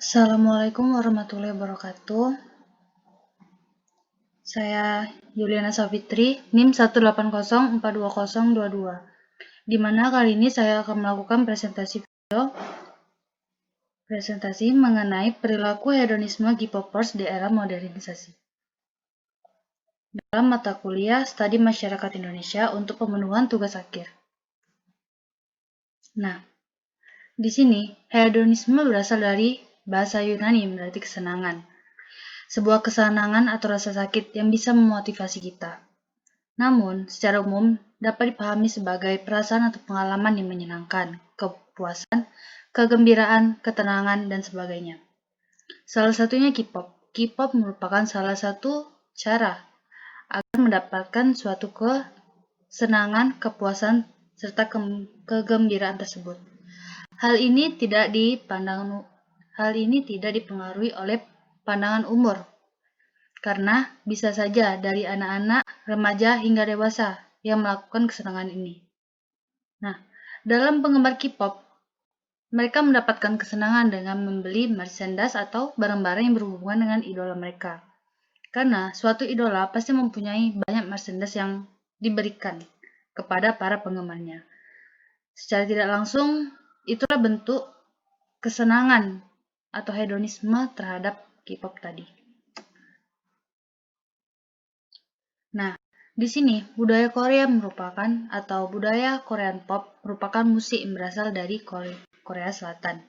Assalamualaikum warahmatullahi wabarakatuh. Saya Yuliana Safitri, NIM 180420222. Di mana kali ini saya akan melakukan presentasi mengenai perilaku hedonisme K-popers di era modernisasi. Dalam mata kuliah Studi Masyarakat Indonesia untuk pemenuhan tugas akhir. Nah, di sini hedonisme berasal dari bahasa Yunani berarti kesenangan. Sebuah kesenangan atau rasa sakit yang bisa memotivasi kita. Namun, secara umum dapat dipahami sebagai perasaan atau pengalaman yang menyenangkan, kepuasan, kegembiraan, ketenangan, dan sebagainya. Salah satunya K-pop. K-pop merupakan salah satu cara agar mendapatkan suatu kesenangan, kepuasan, serta kegembiraan tersebut. Hal ini tidak dipengaruhi oleh pandangan umur, karena bisa saja dari anak-anak, remaja, hingga dewasa yang melakukan kesenangan ini. Nah, dalam penggemar K-pop, mereka mendapatkan kesenangan dengan membeli merchandise atau barang-barang yang berhubungan dengan idola mereka. Karena suatu idola pasti mempunyai banyak merchandise yang diberikan kepada para penggemarnya. Secara tidak langsung, itulah bentuk kesenangan atau hedonisme terhadap K-pop tadi. Nah, di sini budaya Korea atau budaya Korean pop merupakan musik yang berasal dari Korea Selatan.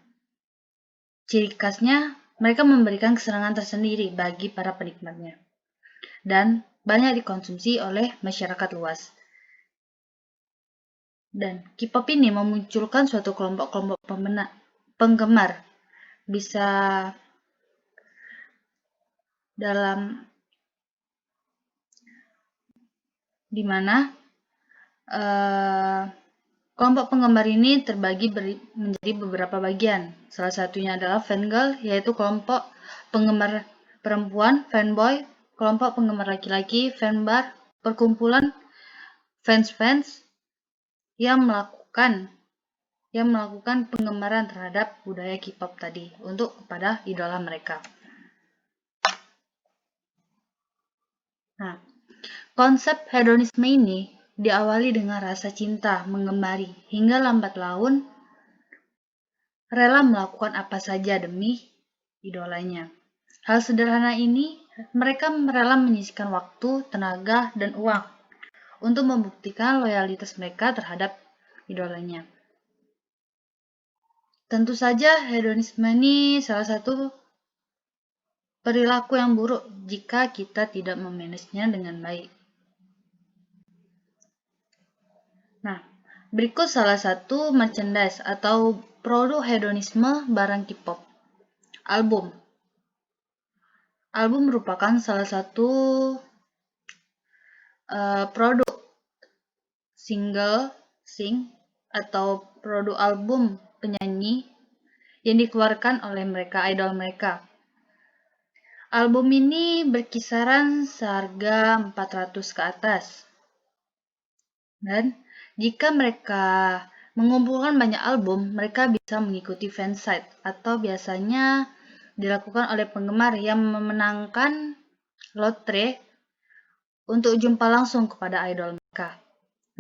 Ciri khasnya, mereka memberikan kesenangan tersendiri bagi para penikmatnya dan banyak dikonsumsi oleh masyarakat luas. Dan K-pop ini memunculkan suatu kelompok-kelompok penggemar, bisa dalam di mana kelompok penggemar ini terbagi menjadi beberapa bagian. Salah satunya adalah fangirl, yaitu kelompok penggemar perempuan, fanboy, kelompok penggemar laki-laki, fanbar, perkumpulan fans yang melakukan penggemaran terhadap budaya K-pop tadi untuk kepada idola mereka. Nah, konsep hedonisme ini diawali dengan rasa cinta menggemari hingga lambat laun rela melakukan apa saja demi idolanya. Hal sederhana ini, mereka rela menyisihkan waktu, tenaga, dan uang untuk membuktikan loyalitas mereka terhadap idolanya. Tentu saja hedonisme ini salah satu perilaku yang buruk jika kita tidak memanagenya dengan baik. Nah, berikut salah satu merchandise atau produk hedonisme barang K-pop. Album. Album merupakan salah satu produk atau produk album penyanyi yang dikeluarkan oleh idol mereka. Album ini berkisaran seharga 400 ke atas. Dan jika mereka mengumpulkan banyak album, mereka bisa mengikuti fansite atau biasanya dilakukan oleh penggemar yang memenangkan lotre untuk jumpa langsung kepada idol mereka.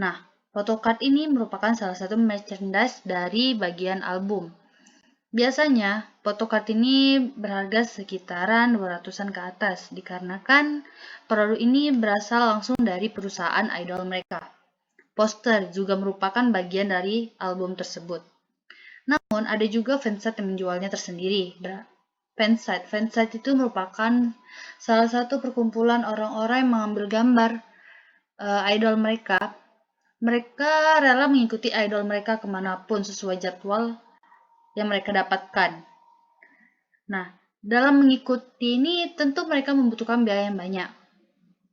Nah, photocard ini merupakan salah satu merchandise dari bagian album. Biasanya, photocard ini berharga sekitaran 200-an ke atas, dikarenakan produk ini berasal langsung dari perusahaan idol mereka. Poster juga merupakan bagian dari album tersebut. Namun, ada juga fansite yang menjualnya tersendiri. Fansite itu merupakan salah satu perkumpulan orang-orang yang mengambil gambar idol mereka. Mereka rela mengikuti idol mereka kemanapun sesuai jadwal yang mereka dapatkan. Nah, dalam mengikuti ini tentu mereka membutuhkan biaya yang banyak.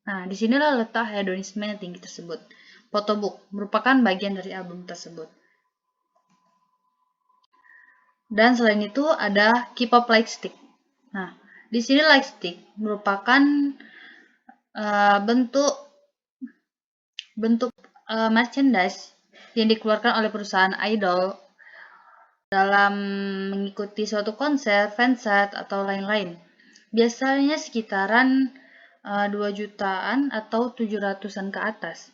Nah, disinilah letak hedonisme yang tinggi tersebut. Photobook merupakan bagian dari album tersebut. Dan selain itu ada K-pop lightstick. Nah, di sini lightstick merupakan bentuk merchandise yang dikeluarkan oleh perusahaan idol dalam mengikuti suatu konser, fansite, atau lain-lain. Biasanya sekitaran 2 jutaan atau 700-an ke atas.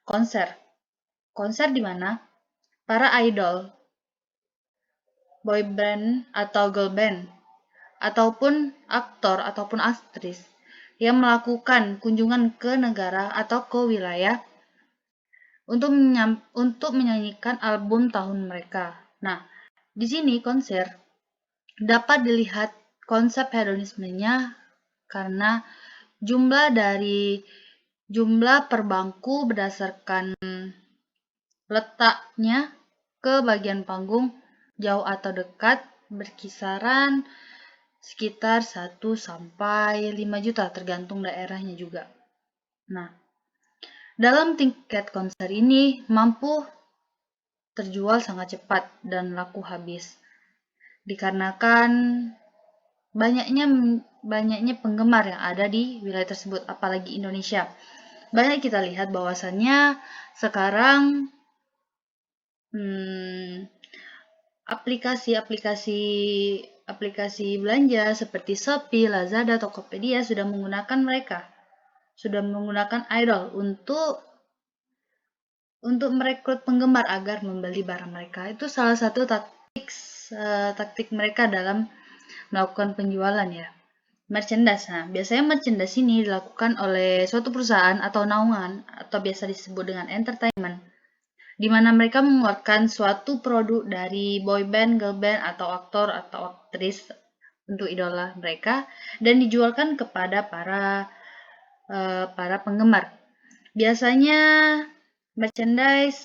Konser. Konser di mana para idol, boy band atau girl band, ataupun aktor ataupun aktris yang melakukan kunjungan ke negara atau ke wilayah untuk menyanyikan album tahun mereka. Nah, di sini konser dapat dilihat konsep hedonismenya karena jumlah per bangku berdasarkan letaknya ke bagian panggung jauh atau dekat berkisaran sekitar 1 sampai 5 juta tergantung daerahnya juga. Nah, dalam tiket konser ini mampu terjual sangat cepat dan laku habis. Dikarenakan banyaknya penggemar yang ada di wilayah tersebut, apalagi Indonesia. Banyak kita lihat bahwasannya sekarang aplikasi belanja seperti Shopee, Lazada, Tokopedia sudah menggunakan idol untuk merekrut penggemar agar membeli barang mereka. Itu salah satu taktik mereka dalam melakukan penjualan ya. Merchandise. Nah, biasanya merchandise ini dilakukan oleh suatu perusahaan atau naungan atau biasa disebut dengan entertainment, di mana mereka mengeluarkan suatu produk dari boy band, girl band, atau aktor atau aktris untuk idola mereka dan dijualkan kepada para penggemar. Biasanya merchandise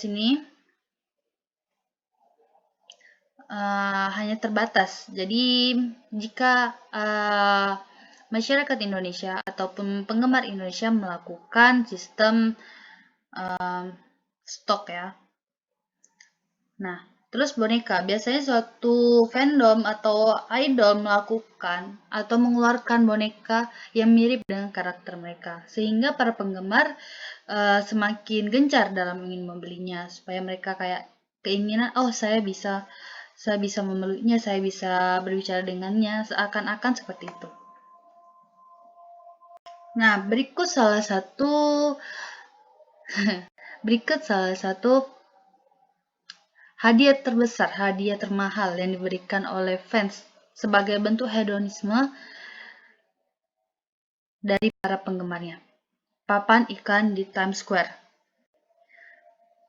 ini hanya terbatas. Jadi jika masyarakat Indonesia ataupun penggemar Indonesia melakukan sistem stok ya. Nah, terus boneka. Biasanya suatu fandom atau idol melakukan atau mengeluarkan boneka yang mirip dengan karakter mereka. Sehingga para penggemar semakin gencar dalam ingin membelinya. Supaya mereka kayak keinginan, oh saya bisa memeluknya, saya bisa berbicara dengannya, seakan-akan seperti itu. Nah, berikut salah satu hadiah terbesar, hadiah termahal yang diberikan oleh fans sebagai bentuk hedonisme dari para penggemarnya. Papan iklan di Times Square.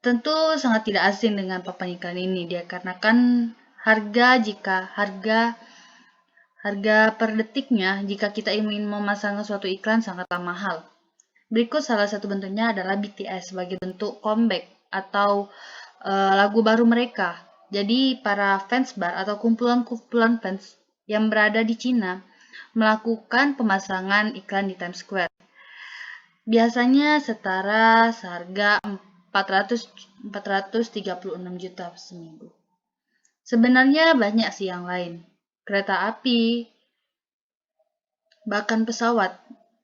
Tentu sangat tidak asing dengan papan iklan ini, dikarenakan harga per detiknya jika kita ingin memasang suatu iklan sangatlah mahal. Berikut salah satu bentuknya adalah BTS sebagai bentuk comeback atau lagu baru mereka. Jadi para fans bar atau kumpulan-kumpulan fans yang berada di Cina melakukan pemasangan iklan di Times Square. Biasanya setara seharga 436 juta seminggu. Sebenarnya banyak sih yang lain. Kereta api, bahkan pesawat.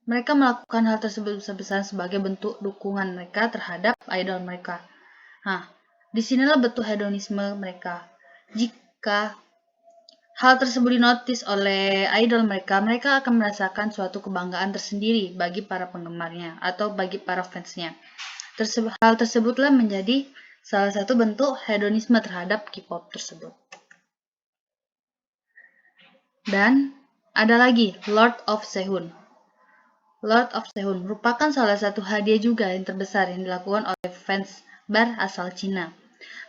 Mereka melakukan hal tersebut besar-besaran sebagai bentuk dukungan mereka terhadap idol mereka. Nah, disinilah bentuk hedonisme mereka. Jika hal tersebut dinotis oleh idol mereka, mereka akan merasakan suatu kebanggaan tersendiri bagi para penggemarnya atau bagi para fansnya. Hal tersebutlah menjadi salah satu bentuk hedonisme terhadap K-pop tersebut. Dan ada lagi Lord of Sehun. Lord of Sehun merupakan salah satu hadiah juga yang terbesar yang dilakukan oleh fans bar asal Cina.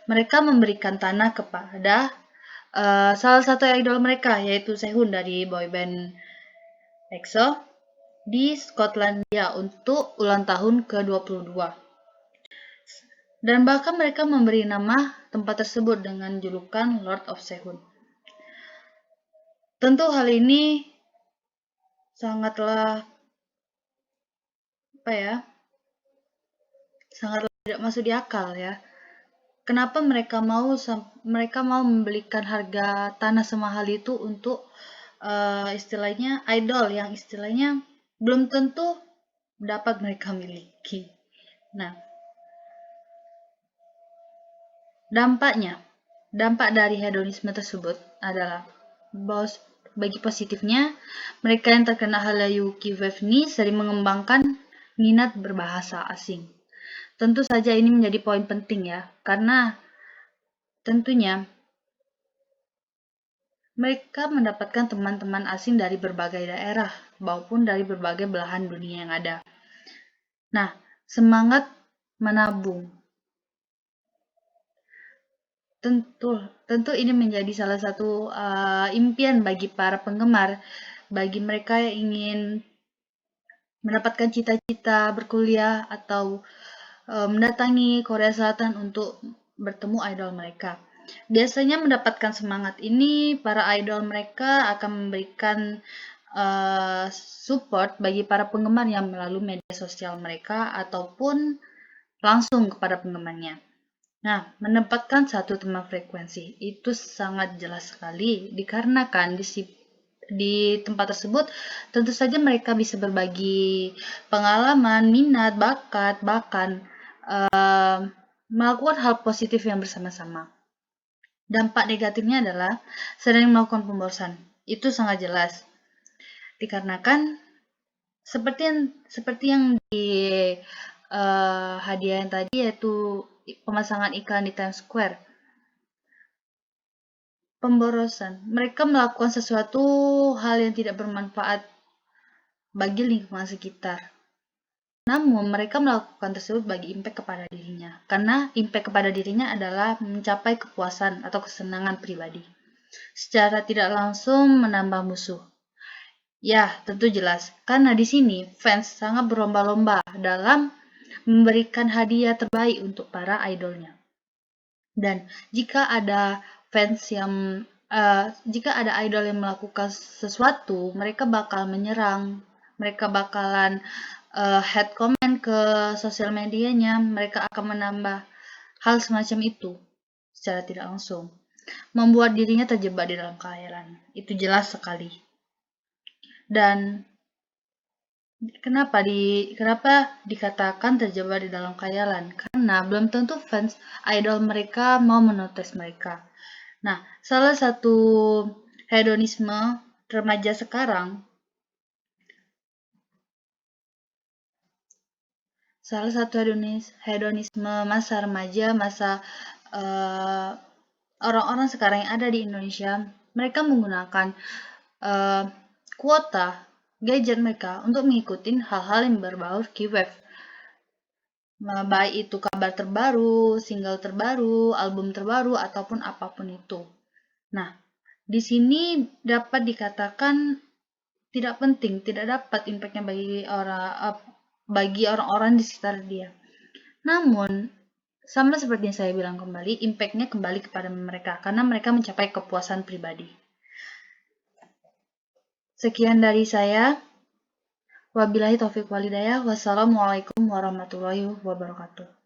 Mereka memberikan tanah kepada salah satu idol mereka, yaitu Sehun dari boyband EXO di Skotlandia untuk ulang tahun ke-22. Dan bahkan mereka memberi nama tempat tersebut dengan julukan Lord of Sehun. Tentu hal ini sangatlah tidak masuk di akal ya. Kenapa mereka mau membelikan harga tanah semahal itu untuk istilahnya idol yang istilahnya belum tentu dapat mereka miliki. Nah, Dampak dari hedonisme tersebut adalah bagi positifnya, mereka yang terkena Hallyu Key-Wave ini sering mengembangkan minat berbahasa asing. Tentu saja ini menjadi poin penting ya, karena tentunya mereka mendapatkan teman-teman asing dari berbagai daerah maupun dari berbagai belahan dunia yang ada. Nah, semangat menabung. Tentu ini menjadi salah satu impian bagi para penggemar, bagi mereka yang ingin mendapatkan cita-cita berkuliah atau mendatangi Korea Selatan untuk bertemu idol mereka. Biasanya mendapatkan semangat ini, para idol mereka akan memberikan support bagi para penggemar yang melalui media sosial mereka ataupun langsung kepada penggemarnya. Nah, menempatkan satu teman frekuensi itu sangat jelas sekali dikarenakan di tempat tersebut tentu saja mereka bisa berbagi pengalaman, minat, bakat, bahkan melakukan hal positif yang bersama-sama. Dampak negatifnya adalah sering melakukan pemborosan. Itu sangat jelas. Dikarenakan seperti yang di hadiah yang tadi, yaitu pemasangan iklan di Times Square. Pemborosan. Mereka melakukan sesuatu hal yang tidak bermanfaat bagi lingkungan sekitar. Namun, mereka melakukan tersebut bagi impact kepada dirinya. Karena impact kepada dirinya adalah mencapai kepuasan atau kesenangan pribadi. Secara tidak langsung menambah musuh. Ya, tentu jelas. Karena di sini fans sangat berlomba-lomba dalam memberikan hadiah terbaik untuk para idolnya. Dan jika ada jika ada idol yang melakukan sesuatu, mereka bakal menyerang, mereka bakalan head comment ke sosial medianya, mereka akan menambah hal semacam itu secara tidak langsung, membuat dirinya terjebak di dalam khayalan. Itu jelas sekali. Dan kenapa dikatakan terjebak di dalam khayalan? Karena belum tentu fans idol mereka mau menotis mereka. Nah, salah satu hedonisme remaja sekarang, salah satu hedonisme masa remaja, masa orang-orang sekarang yang ada di Indonesia, mereka menggunakan kuota gadget mereka untuk mengikuti hal-hal yang berbau K-Wave. Baik itu kabar terbaru, single terbaru, album terbaru, ataupun apapun itu. Nah, di sini dapat dikatakan tidak penting, tidak dapat impactnya bagi orang-orang di sekitar dia. Namun, sama seperti yang saya bilang kembali, impactnya kembali kepada mereka, karena mereka mencapai kepuasan pribadi. Sekian dari saya. Wabillahi taufiq walhidayah. Wassalamualaikum warahmatullahi wabarakatuh.